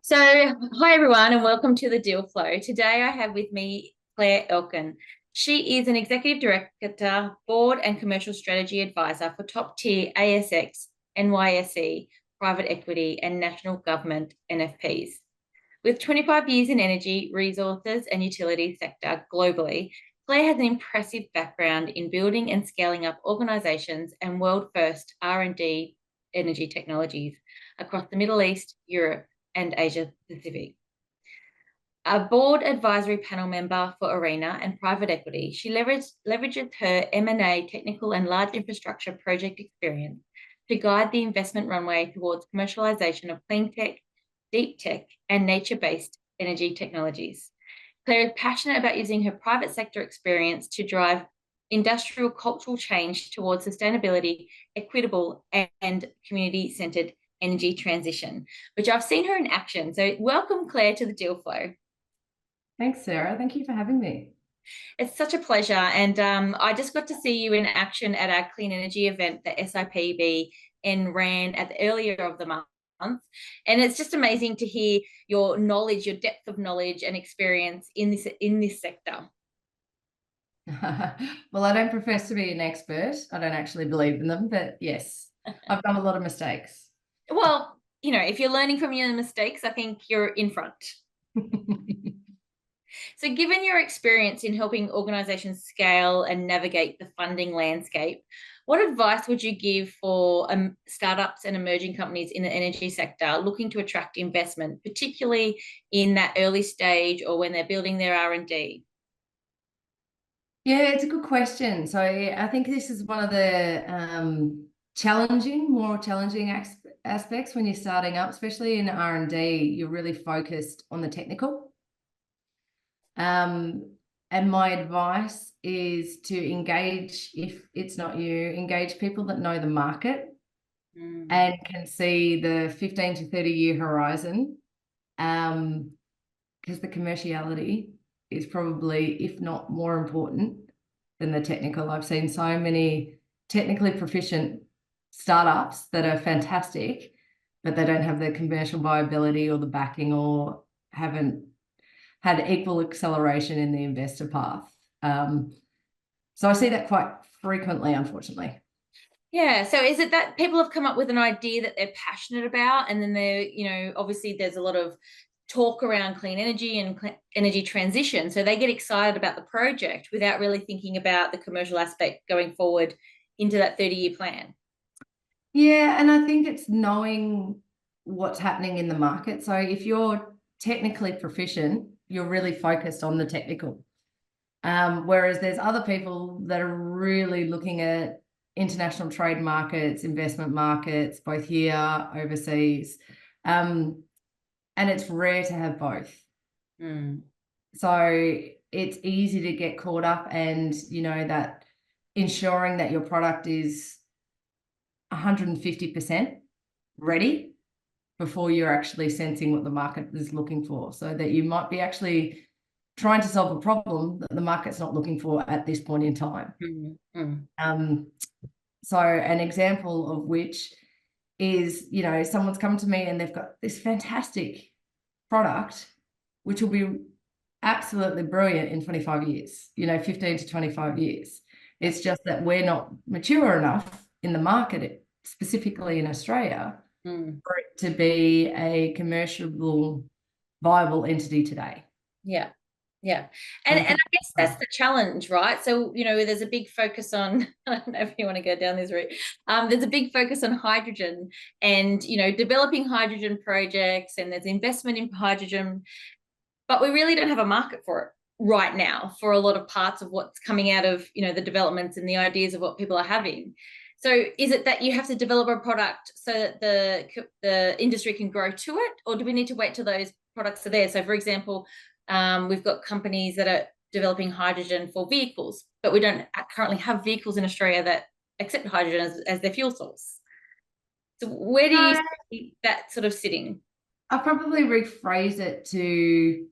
So, hi everyone, and welcome to the Deal Flow. Today I have with me Claire Elkin. She is an executive director, board and commercial strategy advisor for top tier ASX, NYSE, private equity, and national government NFPs. With 25 years in energy, resources, and utility sector globally, Claire has an impressive background in building and scaling up organisations and world-first R&D energy technologies across the Middle East, Europe, and Asia Pacific. A board advisory panel member for Arena and private equity, she leverages her M&A technical and large infrastructure project experience to guide the investment runway towards commercialisation of clean tech, deep tech, and nature-based energy technologies. Claire is passionate about using her private sector experience to drive industrial cultural change towards sustainability, equitable, and community-centred energy transition, which I've seen her in action. So welcome, Claire, to the Deal Flow. Thanks, Sarah. Thank you for having me. It's such a pleasure. And I just got to see you in action at our clean energy event that SIPBN ran at the earlier of the month. And it's just amazing to hear your knowledge, your depth of knowledge and experience in this sector. Well, I don't profess to be an expert. I don't actually believe in them, but yes, I've done a lot of mistakes. Well, if you're learning from your mistakes, I think you're in front. So given your experience in helping organisations scale and navigate the funding landscape, what advice would you give for startups and emerging companies in the energy sector looking to attract investment, particularly in that early stage or when they're building their R&D? Yeah, it's a good question. So I think this is one of the more challenging aspects when you're starting up, especially in R&D. You're really focused on the technical. And my advice is to engage, if it's not you, engage people that know the market and can see the 15 to 30 year horizon, because the commerciality is probably, if not more important than the technical. I've seen so many technically proficient startups that are fantastic, but they don't have the commercial viability or the backing or haven't had equal acceleration in the investor path. So I see that quite frequently, unfortunately. Yeah. So is it that people have come up with an idea that they're passionate about, and then they're, obviously there's a lot of talk around clean energy and energy transition. So they get excited about the project without really thinking about the commercial aspect going forward into that 30-year plan. Yeah. And I think it's knowing what's happening in the market. So if you're technically proficient, you're really focused on the technical. Whereas there's other people that are really looking at international trade markets, investment markets, both here, overseas. And it's rare to have both. So it's easy to get caught up and, that ensuring that your product is 150% ready before you're actually sensing what the market is looking for, so that you might be actually trying to solve a problem that the market's not looking for at this point in time. So an example of which is, someone's come to me and they've got this fantastic product, which will be absolutely brilliant in 25 years, 15 to 25 years. It's just that we're not mature enough in the market, specifically in Australia, for it to be a commercial viable entity today. Yeah. Yeah. And I guess that's the challenge, right? So, there's a big focus on, I don't know if you want to go down this route, there's a big focus on hydrogen and, developing hydrogen projects, and there's investment in hydrogen, but we really don't have a market for it right now for a lot of parts of what's coming out of, the developments and the ideas of what people are having. So is it that you have to develop a product so that the industry can grow to it, or do we need to wait till those products are there? So, for example, we've got companies that are developing hydrogen for vehicles, but we don't currently have vehicles in Australia that accept hydrogen as their fuel source. So where do you see that sort of sitting? I'll probably rephrase it to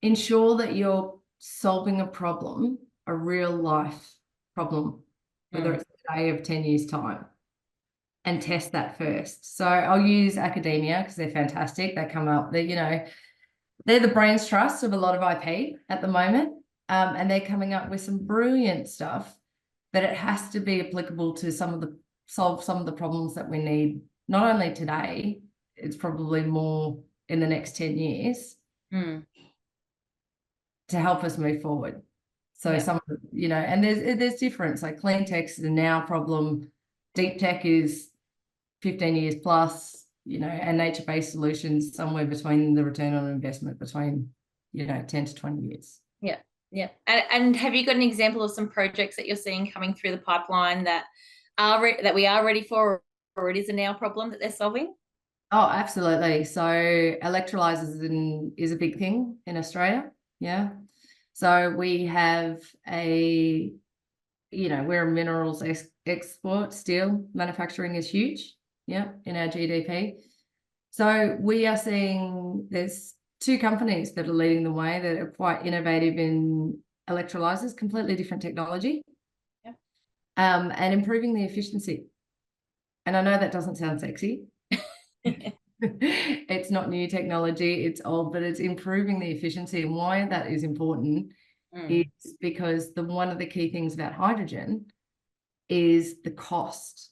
ensure that you're solving a problem, a real life problem, whether it's today or 10 years' time. and test that first. So I'll use academia because they're fantastic. They come up, they're the brains trust of a lot of IP at the moment. And they're coming up with some brilliant stuff, but it has to be applicable to solve some of the problems that we need, not only today, it's probably more in the next 10 years to help us move forward. So some, and there's difference. Like clean tech is a now problem, deep tech is 15 years plus, and nature-based solutions somewhere between the return on investment between, 10 to 20 years. Yeah. Yeah. And have you got an example of some projects that you're seeing coming through the pipeline that we are ready for, or it is a now problem that they're solving? Oh, absolutely. So electrolyzers is a big thing in Australia. Yeah. So we have we're a minerals export, steel manufacturing is huge. Yeah. In our GDP. So we are seeing there's 2 companies that are leading the way that are quite innovative in electrolyzers, completely different technology, and improving the efficiency. And I know that doesn't sound sexy. It's not new technology, it's old, but it's improving the efficiency. And why that is important is because one of the key things about hydrogen is the cost.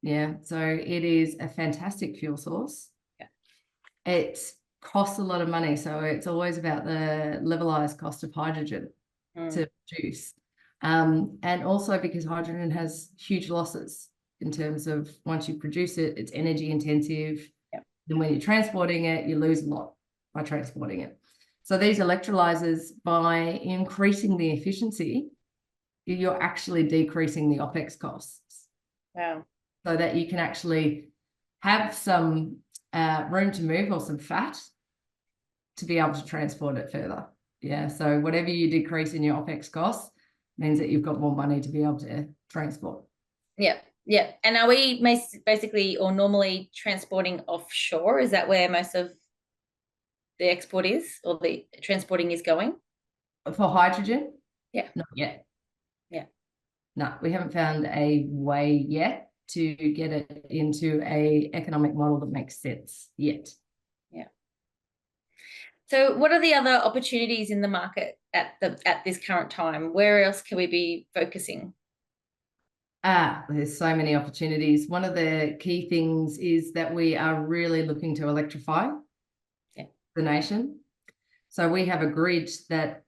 Yeah, so it is a fantastic fuel source. It costs a lot of money, so it's always about the levelized cost of hydrogen to produce, and also because hydrogen has huge losses in terms of once you produce it, it's energy intensive. Then when you're transporting it, you lose a lot by transporting it. So these electrolyzers, by increasing the efficiency, you're actually decreasing the OPEX costs. Wow. So that you can actually have some room to move or some fat to be able to transport it further. Yeah, so whatever you decrease in your OPEX costs means that you've got more money to be able to transport. Yeah, yeah. And are we basically or normally transporting offshore? Is that where most of the export is, or the transporting is going? For hydrogen? Yeah. Not yet. Yeah. No, we haven't found a way yet to get it into a economic model that makes sense yet. Yeah. So what are the other opportunities in the market at this current time? Where else can we be focusing? There's so many opportunities. One of the key things is that we are really looking to electrify the nation. So we have a grid that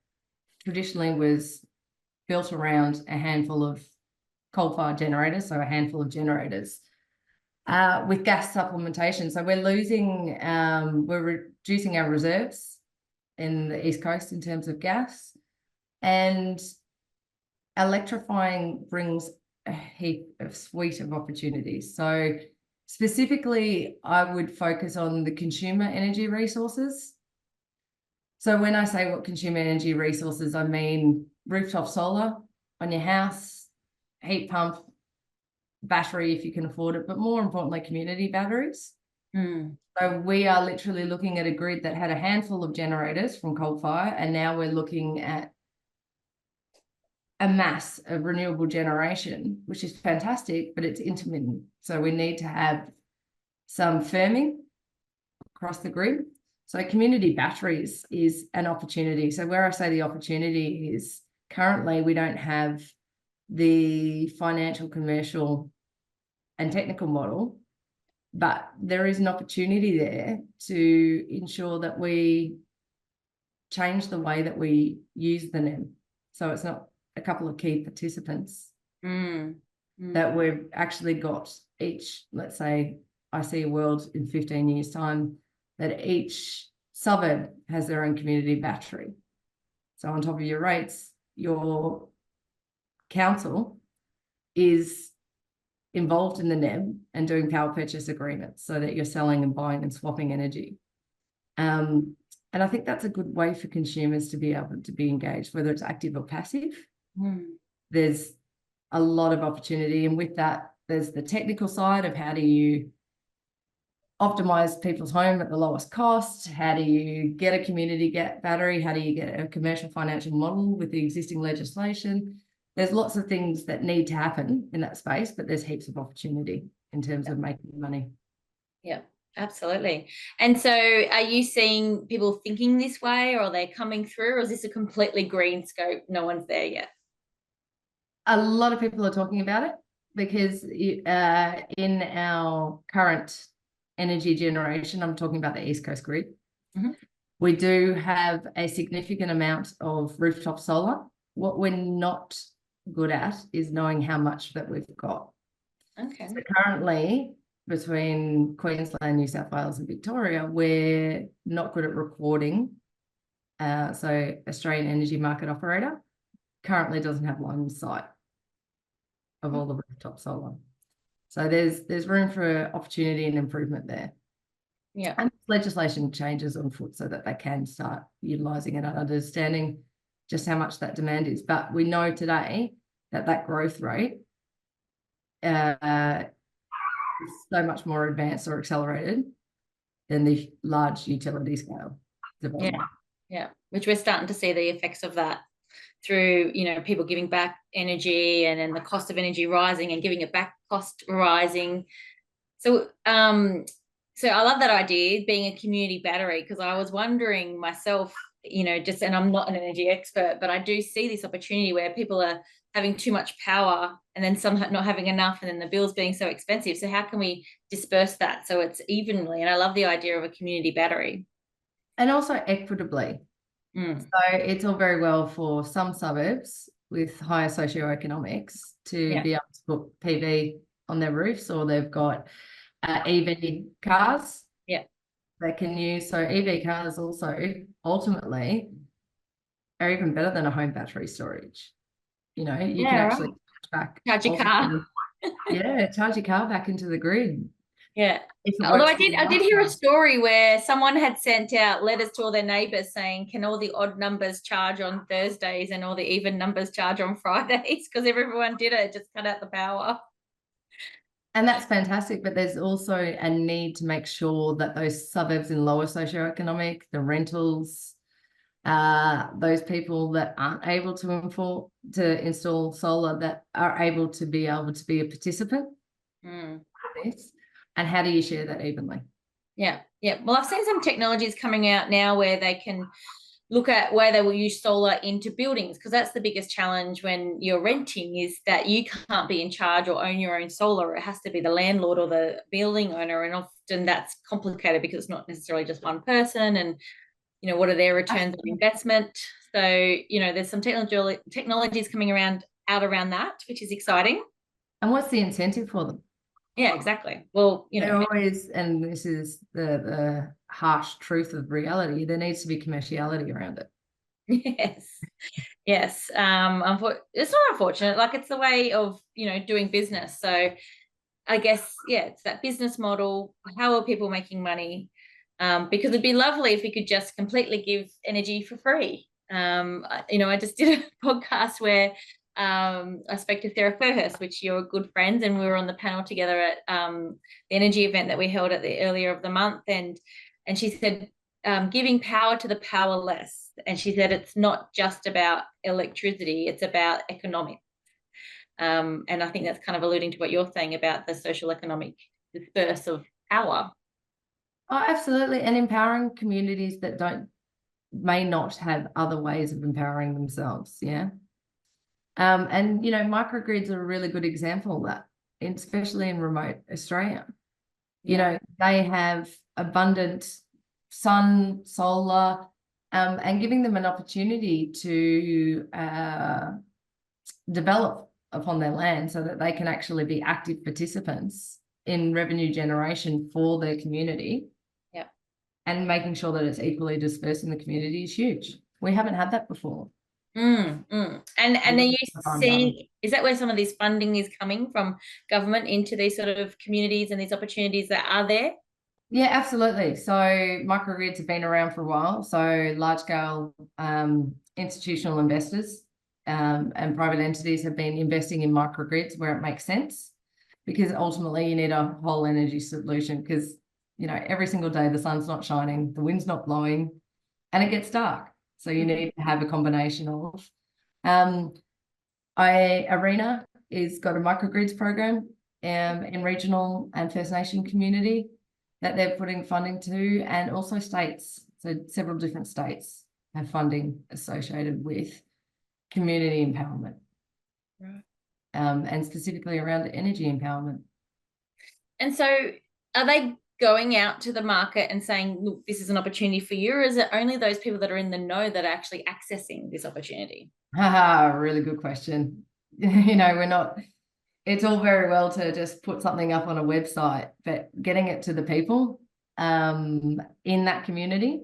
traditionally was built around a handful of coal-fired generators, so a handful of generators with gas supplementation. So we're reducing our reserves in the East Coast in terms of gas, and electrifying brings a suite of opportunities. So specifically, I would focus on the consumer energy resources. So when I say what consumer energy resources, I mean rooftop solar on your house, heat pump, battery if you can afford it, but more importantly, community batteries. So we are literally looking at a grid that had a handful of generators from coal fire, and now we're looking at a mass of renewable generation, which is fantastic, but it's intermittent. So we need to have some firming across the grid. So community batteries is an opportunity. So where I say the opportunity is currently we don't have the financial, commercial and technical model, but there is an opportunity there to ensure that we change the way that we use the NEM. So it's not a couple of key participants that we've actually got each, let's say I see a world in 15 years time that each suburb has their own community battery. So on top of your rates, your council is involved in the NEM and doing power purchase agreements so that you're selling and buying and swapping energy. And I think that's a good way for consumers to be able to be engaged, whether it's active or passive. There's a lot of opportunity. And with that, there's the technical side of how do you optimize people's home at the lowest cost? How do you get a community battery? How do you get a commercial financial model with the existing legislation? There's lots of things that need to happen in that space, but there's heaps of opportunity. in terms of making money. Yeah, absolutely. And so are you seeing people thinking this way, or are they coming through, or is this a completely green scope? No one's there yet. A lot of people are talking about it because in our current energy generation, I'm talking about the East Coast grid, we do have a significant amount of rooftop solar. What we're not good at is knowing how much that we've got. Okay. So currently, between Queensland, New South Wales and Victoria, we're not good at recording. So Australian Energy Market Operator currently doesn't have line of sight of all the rooftop solar. So there's room for opportunity and improvement there. Yeah. And legislation changes on foot so that they can start utilising it and understanding just how much that demand is. But we know today that that growth rate is so much more advanced or accelerated than the large utility scale development. Yeah, which we're starting to see the effects of that through, people giving back energy, and then the cost of energy rising and giving it back cost rising. So so I love that idea, being a community battery, because I was wondering myself, and I'm not an energy expert, but I do see this opportunity where people are having too much power and then some not having enough, and then the bills being so expensive. So how can we disperse that so it's evenly? And I love the idea of a community battery. And also equitably. So it's all very well for some suburbs with higher socioeconomics to be able to put PV on their roofs, or they've got EV cars they can use. So EV cars also ultimately are even better than a home battery storage. You can actually charge your car. Charge your car back into the grid. Yeah. Although I did hear a story where someone had sent out letters to all their neighbours saying, can all the odd numbers charge on Thursdays and all the even numbers charge on Fridays? Because if everyone did it, just cut out the power. And that's fantastic, but there's also a need to make sure that those suburbs in lower socioeconomic, the rentals, those people that aren't able to install solar, that are able to be a participant in this. And how do you share that evenly? Yeah. Well, I've seen some technologies coming out now where they can look at where they will use solar into buildings, because that's the biggest challenge when you're renting, is that you can't be in charge or own your own solar. It has to be the landlord or the building owner, and often that's complicated because it's not necessarily just one person, and what are their returns on investment. So there's some technologies coming out around that, which is exciting. And what's the incentive for them? Yeah, exactly. Well, there always, and this is the harsh truth of reality, there needs to be commerciality around it. Yes. It's not unfortunate. Like, it's the way of doing business. So I guess it's that business model. How are people making money? Because it'd be lovely if we could just completely give energy for free. I just did a podcast where I spoke to Sarah Furhurst, which you're good friends, and we were on the panel together at the energy event that we held at the earlier of the month, and she said, giving power to the powerless. And she said it's not just about electricity, it's about economics. And I think that's kind of alluding to what you're saying about the social economic disperse of power. Oh, absolutely. And empowering communities that may not have other ways of empowering themselves. Yeah. And microgrids are a really good example of that, especially in remote Australia. They have abundant sun, solar, and giving them an opportunity to develop upon their land so that they can actually be active participants in revenue generation for their community. Yeah. And making sure that it's equally dispersed in the community is huge. We haven't had that before. And are you seeing, is that where some of this funding is coming from, government into these sort of communities and these opportunities that are there? Yeah, absolutely. So microgrids have been around for a while. So large scale institutional investors and private entities have been investing in microgrids where it makes sense, because ultimately you need a whole energy solution, because every single day the sun's not shining, the wind's not blowing, and it gets dark. So you need to have a combination of. Arena is got a microgrids program in regional and First Nation community that they're putting funding to, and also states. So several different states have funding associated with community empowerment. Right. And specifically around energy empowerment. And so are they going out to the market and saying, look, this is an opportunity for you, or is it only those people that are in the know that are actually accessing this opportunity? Really good question. We're not, it's all very well to just put something up on a website, but getting it to the people in that community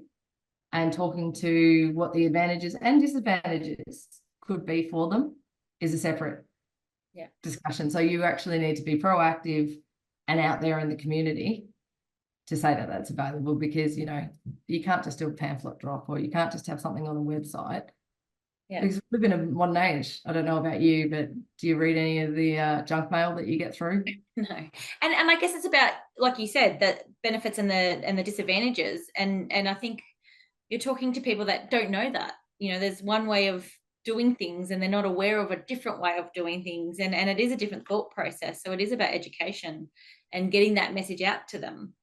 and talking to what the advantages and disadvantages could be for them is a separate discussion. So you actually need to be proactive and out there in the community to say that that's available, because you can't just do a pamphlet drop, or you can't just have something on a website. Because we live in a modern age. I don't know about you, but do you read any of the junk mail that you get through? No. And I guess it's about, like you said, the benefits and the disadvantages. And I think you're talking to people that don't know that. There's one way of doing things and they're not aware of a different way of doing things, and it is a different thought process. So it is about education and getting that message out to them.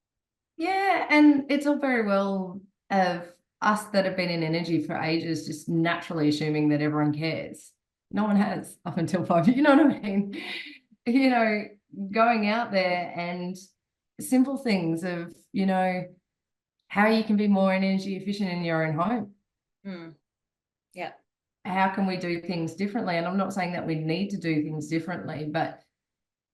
Yeah, and it's all very well of us that have been in energy for ages just naturally assuming that everyone cares. No one has up until 5 years. You know what I mean? Going out there and simple things of how you can be more energy efficient in your own home. Yeah. How can we do things differently? And I'm not saying that we need to do things differently, but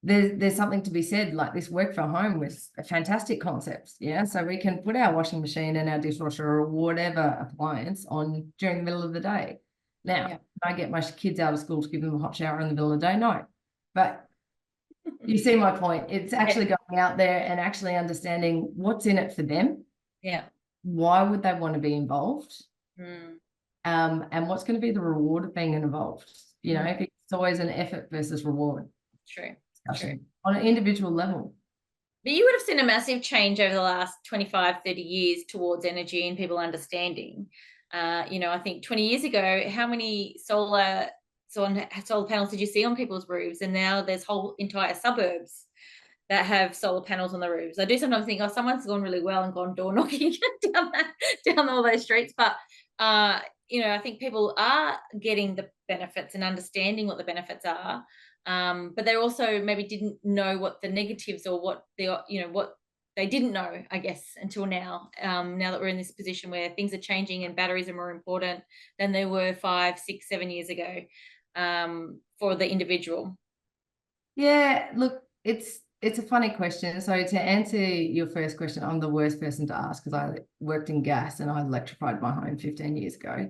there's something to be said, like this work from home was a fantastic concept. Yeah. So we can put our washing machine and our dishwasher or whatever appliance on during the middle of the day. Now, can I get my kids out of school to give them a hot shower in the middle of the day? No. But you see my point. It's actually going out there and actually understanding what's in it for them. Yeah. Why would they want to be involved? And what's going to be the reward of being involved? It's always an effort versus reward. True. On an individual level. But you would have seen a massive change over the last 25, 30 years towards energy and people understanding. I think 20 years ago, how many solar panels did you see on people's roofs? And now there's whole entire suburbs that have solar panels on the roofs. I do sometimes think, someone's gone really well and gone door knocking down all those streets. But I think people are getting the benefits and understanding what the benefits are. But they also maybe didn't know what the negatives or what they didn't know, I guess, until now. Now that we're in this position where things are changing and batteries are more important than they were 5, 6, 7 years ago for the individual. Yeah, look, it's a funny question. So to answer your first question, I'm the worst person to ask because I worked in gas and I electrified my home 15 years ago.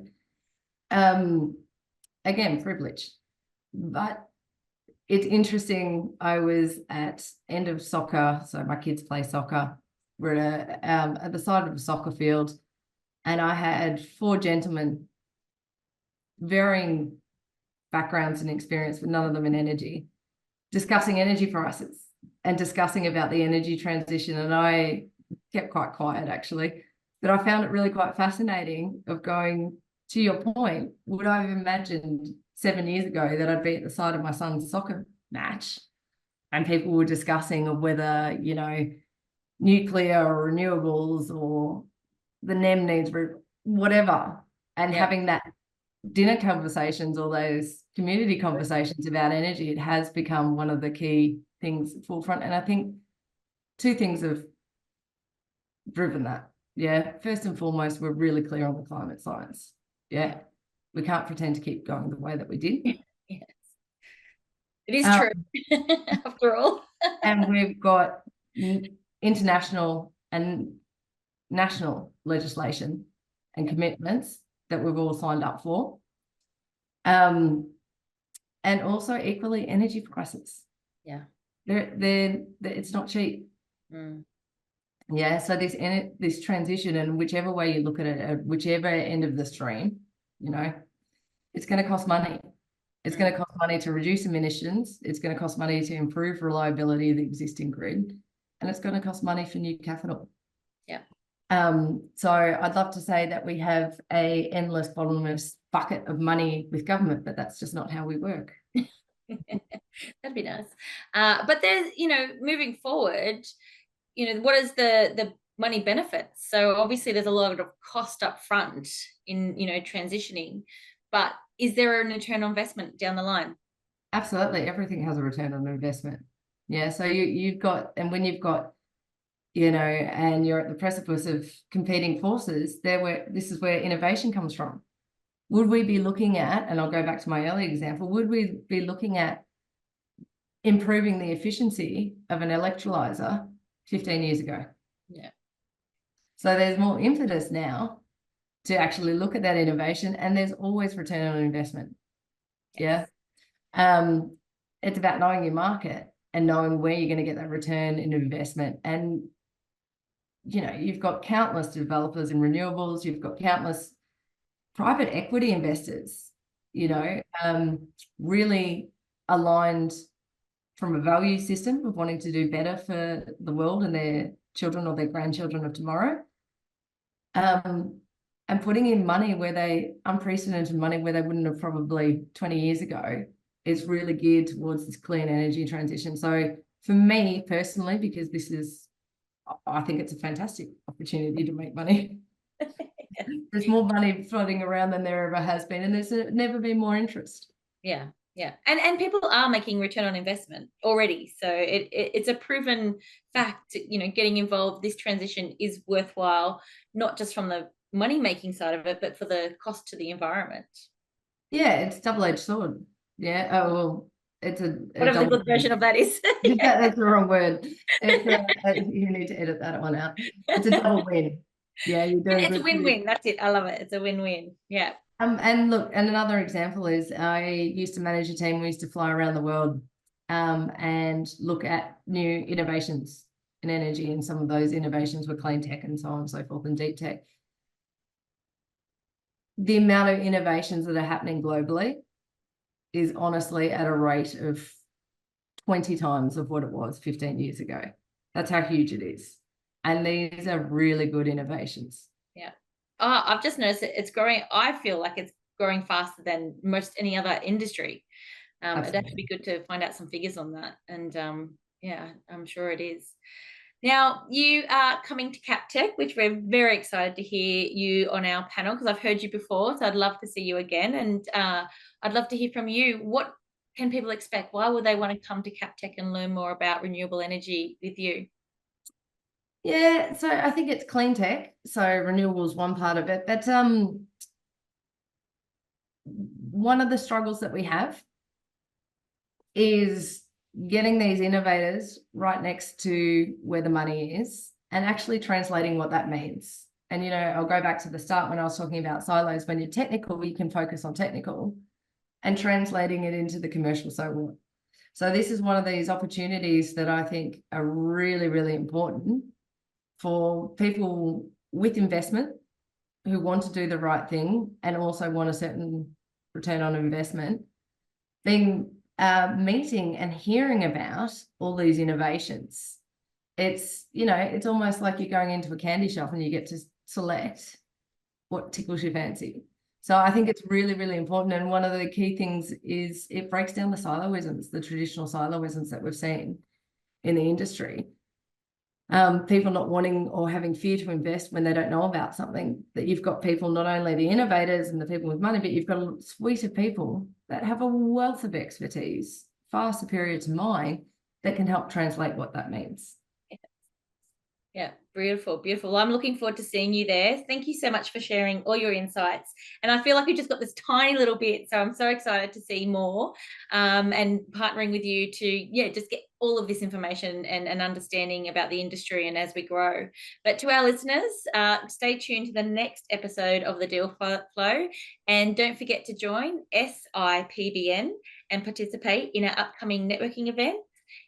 Again, privilege. But it's interesting. I was at end of soccer, so my kids play soccer. We're at the side of a soccer field, and I had 4 gentlemen, varying backgrounds and experience, but none of them in energy, discussing energy prices and discussing about the energy transition. And I kept quite quiet, actually, but I found it really quite fascinating of going, to your point, would I have imagined 7 years ago that I'd be at the side of my son's soccer match and people were discussing of whether, nuclear or renewables or the NEM needs whatever, and having that dinner conversations or those community conversations about energy, it has become one of the key things forefront. And I think 2 things have driven that. Yeah. First and foremost, we're really clear on the climate science. Yeah. We can't pretend to keep going the way that we did. Yes. It is true, after all. And we've got international and national legislation and commitments that we've all signed up for. And also equally energy prices. Yeah. It's not cheap. Yeah, so this transition, and whichever way you look at it, at whichever end of the stream, it's going to cost money. It's going to cost money to reduce emissions. It's going to cost money to improve reliability of the existing grid, and it's going to cost money for new capital. Yeah. So I'd love to say that we have a endless bottomless bucket of money with government, but that's just not how we work. That'd be nice. But there's, moving forward, what is the money benefits? So obviously there's a lot of cost up front in, transitioning, but is there an return on investment down the line? Absolutely, everything has a return on investment. Yeah, so you've got, and when you've got, and you're at the precipice of competing forces, this is where innovation comes from. Would we be looking at, and I'll go back to my earlier example, would we be looking at improving the efficiency of an electrolyzer 15 years ago? Yeah. So there's more impetus now to actually look at that innovation, and there's always return on investment. Yes. Yeah. It's about knowing your market and knowing where you're going to get that return in investment. And, you've got countless developers in renewables, you've got countless private equity investors, really aligned from a value system of wanting to do better for the world and their children or their grandchildren of tomorrow. And putting in money unprecedented money where they wouldn't have probably 20 years ago, is really geared towards this clean energy transition. So for me personally, because I think it's a fantastic opportunity to make money. There's more money floating around than there ever has been, and there's never been more interest. Yeah. Yeah. And people are making return on investment already. So it's a proven fact, getting involved, this transition is worthwhile, not just from the money making side of it, but for the cost to the environment. Yeah, it's a double-edged sword. Yeah. Oh, well, it's whatever the good version of that is. That's the wrong word. You need to edit that one out. It's a double win. Yeah, you're doing it's good. A win-win. That's it. I love it. It's a win-win. Yeah. And look, and another example is I used to manage a team. We used to fly around the world and look at new innovations in energy, and some of those innovations were clean tech and so on and so forth, and deep tech. The amount of innovations that are happening globally is honestly at a rate of 20 times of what it was 15 years ago. That's how huge it is. And these are really good innovations. Yeah. I've just noticed it's growing. I feel like it's growing faster than most any other industry. It'd have to be good to find out some figures on that. And yeah, I'm sure it is. Now, you are coming to CapTech, which we're very excited to hear you on our panel, because I've heard you before, so I'd love to see you again. And I'd love to hear from you. What can people expect? Why would they want to come to CapTech and learn more about renewable energy with you? Yeah, so I think it's clean tech. So renewable is one part of it. But one of the struggles that we have is getting these innovators right next to where the money is and actually translating what that means. And, I'll go back to the start when I was talking about silos. When you're technical, you can focus on technical, and translating it into the commercial so what. So this is one of these opportunities that I think are really, really important for people with investment who want to do the right thing and also want a certain return on investment, being meeting and hearing about all these innovations. It's, it's almost like you're going into a candy shop and you get to select what tickles your fancy. So I think it's really, really important. And one of the key things is it breaks down the siloisms, the traditional siloisms that we've seen in the industry. People not wanting or having fear to invest when they don't know about something, that you've got people, not only the innovators and the people with money, but you've got a suite of people that have a wealth of expertise, far superior to mine, that can help translate what that means. Yeah, beautiful, beautiful. Well, I'm looking forward to seeing you there. Thank you so much for sharing all your insights. And I feel like we just got this tiny little bit, so I'm so excited to see more and partnering with you to, just get all of this information and understanding about the industry and as we grow. But to our listeners, stay tuned to the next episode of the Deal Flow, and don't forget to join SIPBN and participate in our upcoming networking event,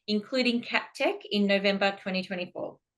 including CapTech in November 2024.